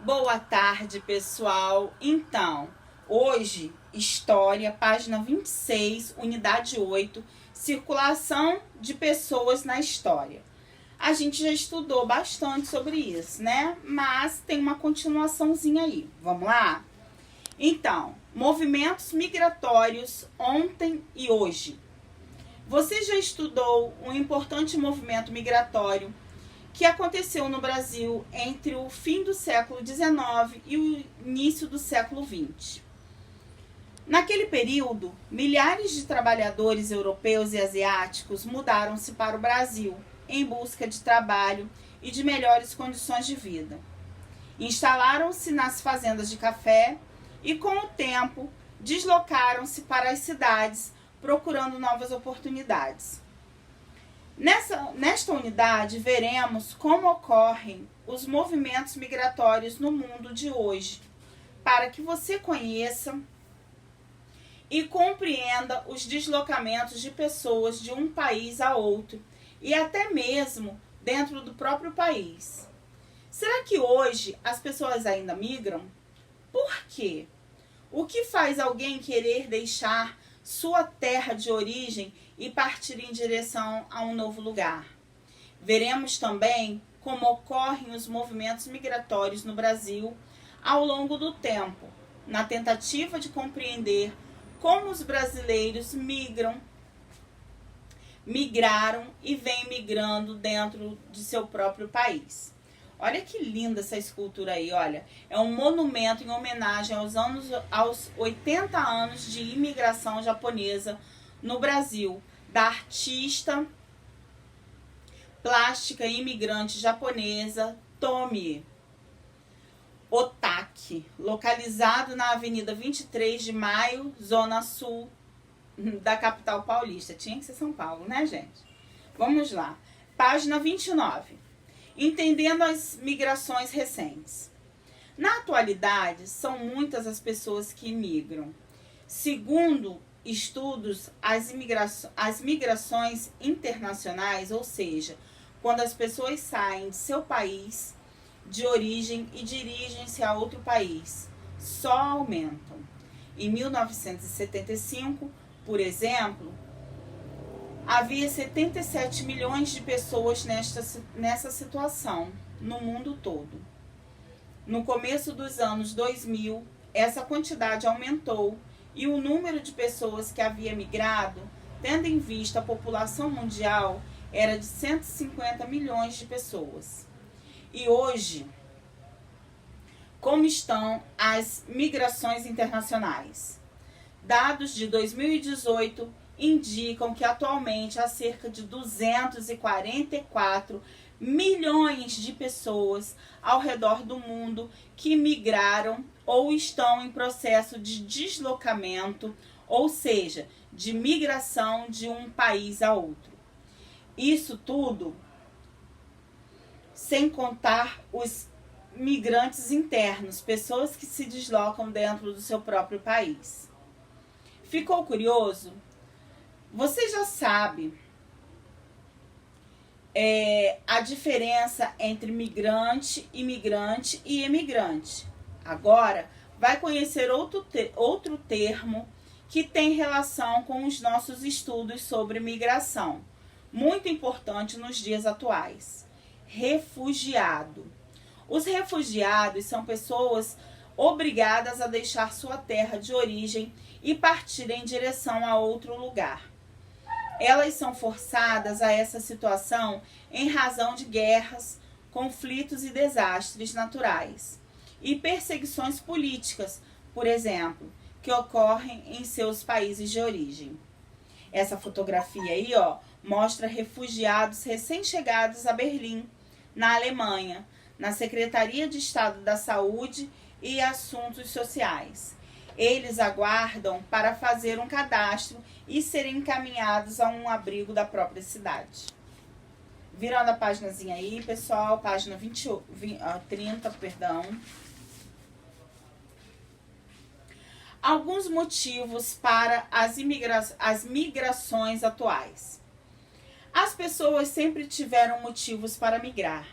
Boa tarde, pessoal. Então, hoje, História, página 26, unidade 8, circulação de pessoas na história. A gente já estudou bastante sobre isso, né? Mas tem uma continuaçãozinha aí. Vamos lá? Então, movimentos migratórios ontem e hoje. Você já estudou um importante movimento migratório que aconteceu no Brasil entre o fim do século XIX e o início do século XX. Naquele período, milhares de trabalhadores europeus e asiáticos mudaram-se para o Brasil em busca de trabalho e de melhores condições de vida. Instalaram-se nas fazendas de café e, com o tempo, deslocaram-se para as cidades procurando novas oportunidades. Nesta unidade, veremos como ocorrem os movimentos migratórios no mundo de hoje, para que você conheça e compreenda os deslocamentos de pessoas de um país a outro e até mesmo dentro do próprio país. Será que hoje as pessoas ainda migram? Por quê? O que faz alguém querer deixar sua terra de origem e partir em direção a um novo lugar? Veremos também como ocorrem os movimentos migratórios no Brasil ao longo do tempo, na tentativa de compreender como os brasileiros migraram e vêm migrando dentro de seu próprio país. Olha que linda essa escultura aí, olha. É um monumento em homenagem aos 80 anos de imigração japonesa no Brasil, da artista plástica e imigrante japonesa Tomi Otaki, localizado na Avenida 23 de Maio, Zona Sul da capital paulista. Tinha que ser São Paulo, né, gente? Vamos lá. Página 29. Entendendo as migrações recentes. Na atualidade, são muitas as pessoas que migram. Segundo estudos, as migrações internacionais, ou seja, quando as pessoas saem de seu país de origem e dirigem-se a outro país, só aumentam. Em 1975, por exemplo, havia 77 milhões de pessoas nessa situação no mundo todo. No começo dos anos 2000, essa quantidade aumentou e o número de pessoas que havia migrado, tendo em vista a população mundial, era de 150 milhões de pessoas. E hoje, como estão as migrações internacionais? Dados de 2018 indicam que atualmente há cerca de 244 milhões de pessoas ao redor do mundo que migraram ou estão em processo de deslocamento, ou seja, de migração de um país a outro. Isso tudo sem contar os migrantes internos, pessoas que se deslocam dentro do seu próprio país. Ficou curioso? Você já sabe a diferença entre migrante, imigrante e emigrante. Agora, vai conhecer outro termo que tem relação com os nossos estudos sobre migração, muito importante nos dias atuais. Refugiado. Os refugiados são pessoas obrigadas a deixar sua terra de origem e partir em direção a outro lugar. Elas são forçadas a essa situação em razão de guerras, conflitos e desastres naturais e perseguições políticas, por exemplo, que ocorrem em seus países de origem. Essa fotografia aí, ó, mostra refugiados recém-chegados a Berlim, na Alemanha, na Secretaria de Estado da Saúde e Assuntos Sociais. Eles aguardam para fazer um cadastro e serem encaminhados a um abrigo da própria cidade. Virando a páginazinha aí, pessoal, página 30, perdão. Alguns motivos para as migrações atuais. As pessoas sempre tiveram motivos para migrar.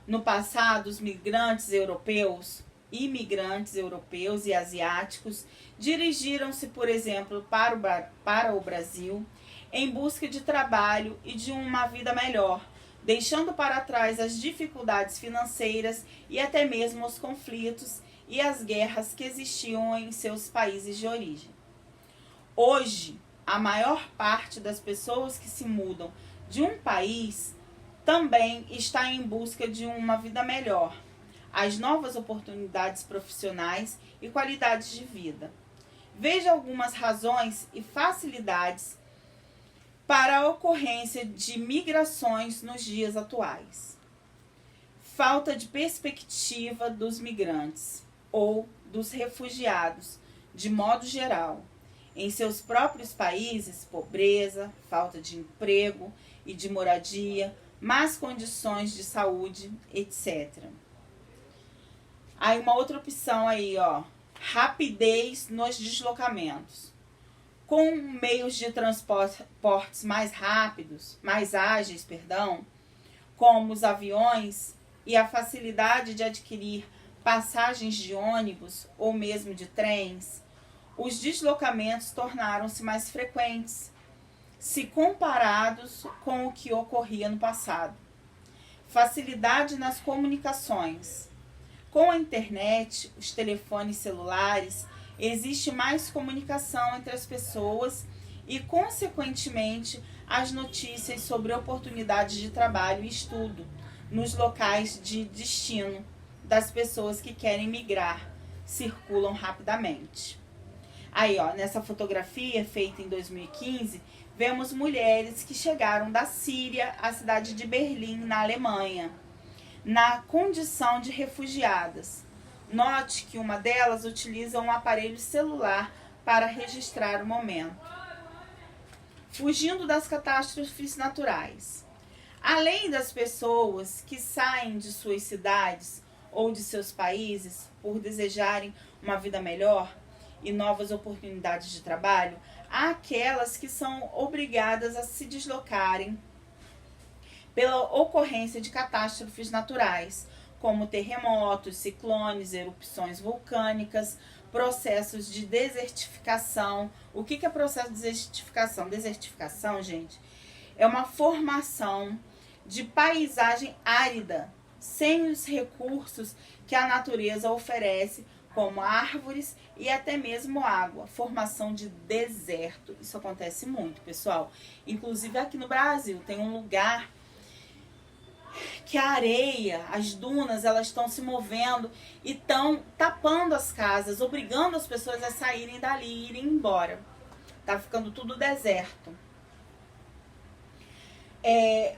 No passado, os migrantes europeus imigrantes europeus e asiáticos dirigiram-se, por exemplo, para o Brasil em busca de trabalho e de uma vida melhor, deixando para trás as dificuldades financeiras e até mesmo os conflitos e as guerras que existiam em seus países de origem. Hoje, a maior parte das pessoas que se mudam de um país também está em busca de uma vida melhor, as novas oportunidades profissionais e qualidades de vida. Veja algumas razões e facilidades para a ocorrência de migrações nos dias atuais. Falta de perspectiva dos migrantes ou dos refugiados, de modo geral. Em seus próprios países, pobreza, falta de emprego e de moradia, más condições de saúde, etc. Aí uma outra opção aí, ó, rapidez nos deslocamentos. Com meios de transportes mais rápidos, mais ágeis, como os aviões e a facilidade de adquirir passagens de ônibus ou mesmo de trens, os deslocamentos tornaram-se mais frequentes, se comparados com o que ocorria no passado. Facilidade nas comunicações. Com a internet, os telefones celulares, existe mais comunicação entre as pessoas e, consequentemente, as notícias sobre oportunidades de trabalho e estudo nos locais de destino das pessoas que querem migrar circulam rapidamente. Aí, ó, nessa fotografia feita em 2015, vemos mulheres que chegaram da Síria à cidade de Berlim, na Alemanha, na condição de refugiadas. Note que uma delas utiliza um aparelho celular para registrar o momento. Fugindo das catástrofes naturais. Além das pessoas que saem de suas cidades ou de seus países por desejarem uma vida melhor e novas oportunidades de trabalho, há aquelas que são obrigadas a se deslocarem pela ocorrência de catástrofes naturais, como terremotos, ciclones, erupções vulcânicas, processos de desertificação. O que é processo de desertificação? Desertificação, gente, é uma formação de paisagem árida, sem os recursos que a natureza oferece, como árvores e até mesmo água, formação de deserto. Isso acontece muito, pessoal. Inclusive aqui no Brasil tem um lugar que a areia, as dunas, elas estão se movendo e estão tapando as casas, obrigando as pessoas a saírem dali e irem embora. Tá ficando tudo deserto.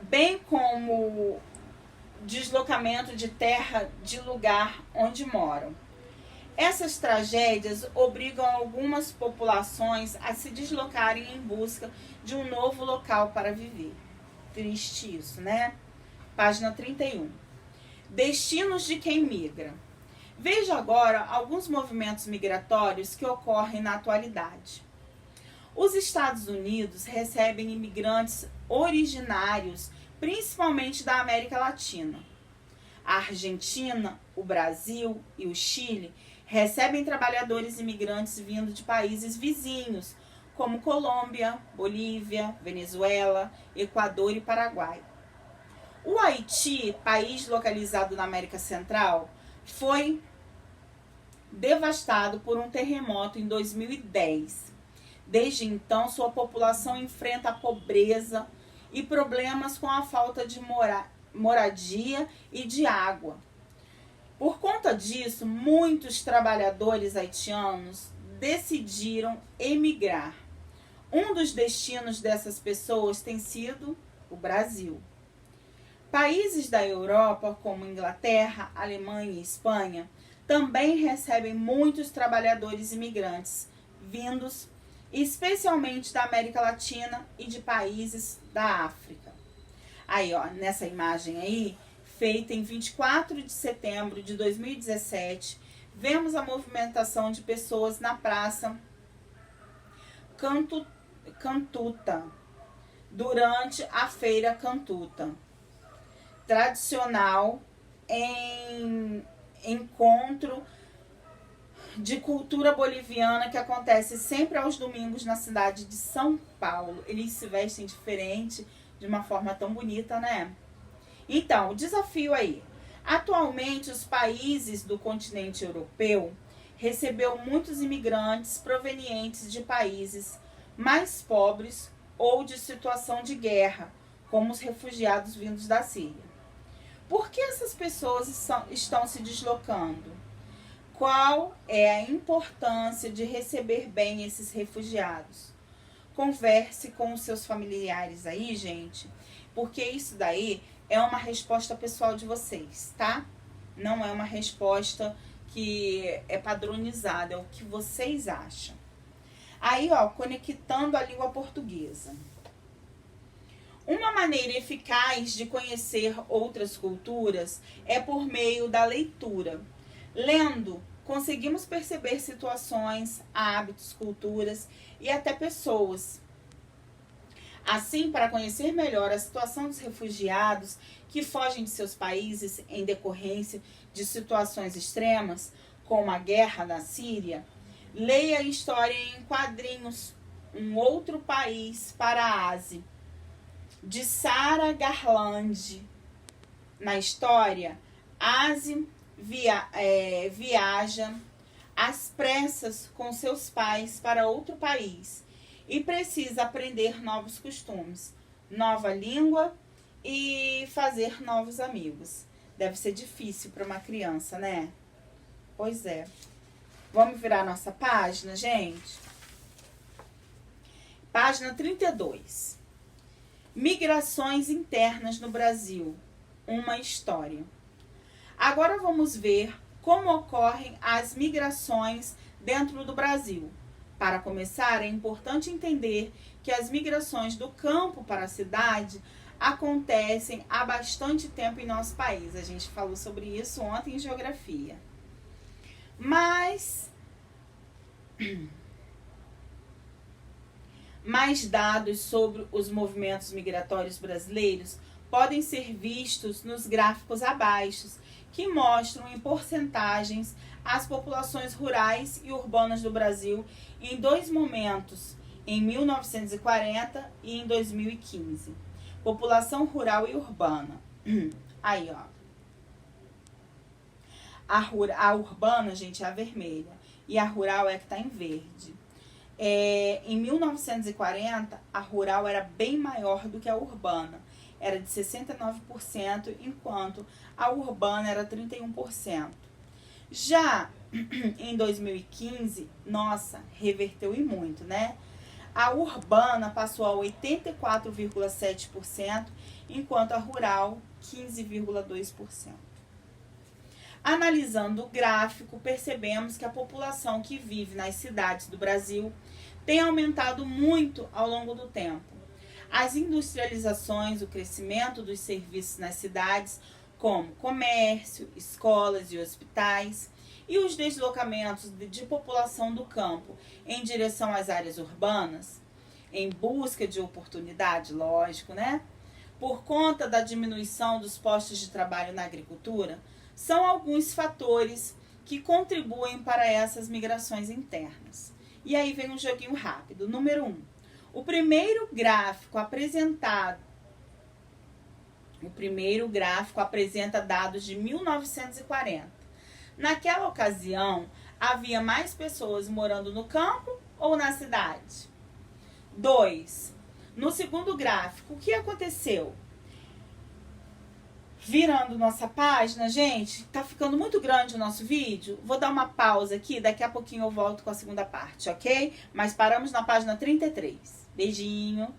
Bem como deslocamento de terra de lugar onde moram. Essas tragédias obrigam algumas populações a se deslocarem em busca de um novo local para viver. Triste isso, né? Página 31. Destinos de quem migra. Veja agora alguns movimentos migratórios que ocorrem na atualidade. Os Estados Unidos recebem imigrantes originários, principalmente da América Latina. A Argentina, o Brasil e o Chile recebem trabalhadores imigrantes vindo de países vizinhos, como Colômbia, Bolívia, Venezuela, Equador e Paraguai. O Haiti, país localizado na América Central, foi devastado por um terremoto em 2010. Desde então, sua população enfrenta a pobreza e problemas com a falta de moradia e de água. Por conta disso, muitos trabalhadores haitianos decidiram emigrar. Um dos destinos dessas pessoas tem sido o Brasil. Países da Europa, como Inglaterra, Alemanha e Espanha, também recebem muitos trabalhadores imigrantes, vindos especialmente da América Latina e de países da África. Aí, ó, nessa imagem aí, feita em 24 de setembro de 2017, vemos a movimentação de pessoas na Praça Cantuta, durante a Feira Cantuta, tradicional encontro de cultura boliviana que acontece sempre aos domingos na cidade de São Paulo. Eles se vestem diferente, de uma forma tão bonita, né? Então, o desafio aí. Atualmente, os países do continente europeu recebeu muitos imigrantes provenientes de países mais pobres ou de situação de guerra, como os refugiados vindos da Síria. Por que essas pessoas estão se deslocando? Qual é a importância de receber bem esses refugiados? Converse com os seus familiares aí, gente, porque isso daí é uma resposta pessoal de vocês, tá? Não é uma resposta que é padronizada, é o que vocês acham. Aí, ó, conectando a língua portuguesa. Uma maneira eficaz de conhecer outras culturas é por meio da leitura. Lendo, conseguimos perceber situações, hábitos, culturas e até pessoas. Assim, para conhecer melhor a situação dos refugiados que fogem de seus países em decorrência de situações extremas, como a guerra na Síria, leia a história em quadrinhos Um Outro País para a Ásia, de Sarah Garland. Na história, Asi viaja às pressas com seus pais para outro país e precisa aprender novos costumes, nova língua e fazer novos amigos. Deve ser difícil para uma criança, né? Pois é. Vamos virar nossa página, gente? Página 32. Migrações internas no Brasil. Uma história. Agora vamos ver como ocorrem as migrações dentro do Brasil. Para começar, é importante entender que as migrações do campo para a cidade acontecem há bastante tempo em nosso país. A gente falou sobre isso ontem em geografia. Mas mais dados sobre os movimentos migratórios brasileiros podem ser vistos nos gráficos abaixo, que mostram em porcentagens as populações rurais e urbanas do Brasil em dois momentos, em 1940 e em 2015. População rural e urbana. Aí, ó. A urbana, gente, é a vermelha. E a rural é a que está em verde. Em 1940, a rural era bem maior do que a urbana. Era de 69%, enquanto a urbana era 31%. Já em 2015, nossa, reverteu e muito, né? A urbana passou a 84,7%, enquanto a rural, 15,2%. Analisando o gráfico, percebemos que a população que vive nas cidades do Brasil tem aumentado muito ao longo do tempo. As industrializações, o crescimento dos serviços nas cidades, como comércio, escolas e hospitais, e os deslocamentos de população do campo em direção às áreas urbanas, em busca de oportunidade, lógico, né? Por conta da diminuição dos postos de trabalho na agricultura, são alguns fatores que contribuem para essas migrações internas. E aí vem um joguinho rápido. Número 1. O primeiro gráfico apresenta dados de 1940. Naquela ocasião, havia mais pessoas morando no campo ou na cidade? 2. No segundo gráfico, o que aconteceu? Virando nossa página, gente, tá ficando muito grande o nosso vídeo. Vou dar uma pausa aqui, daqui a pouquinho eu volto com a segunda parte, ok? Mas paramos na página 33. Beijinho!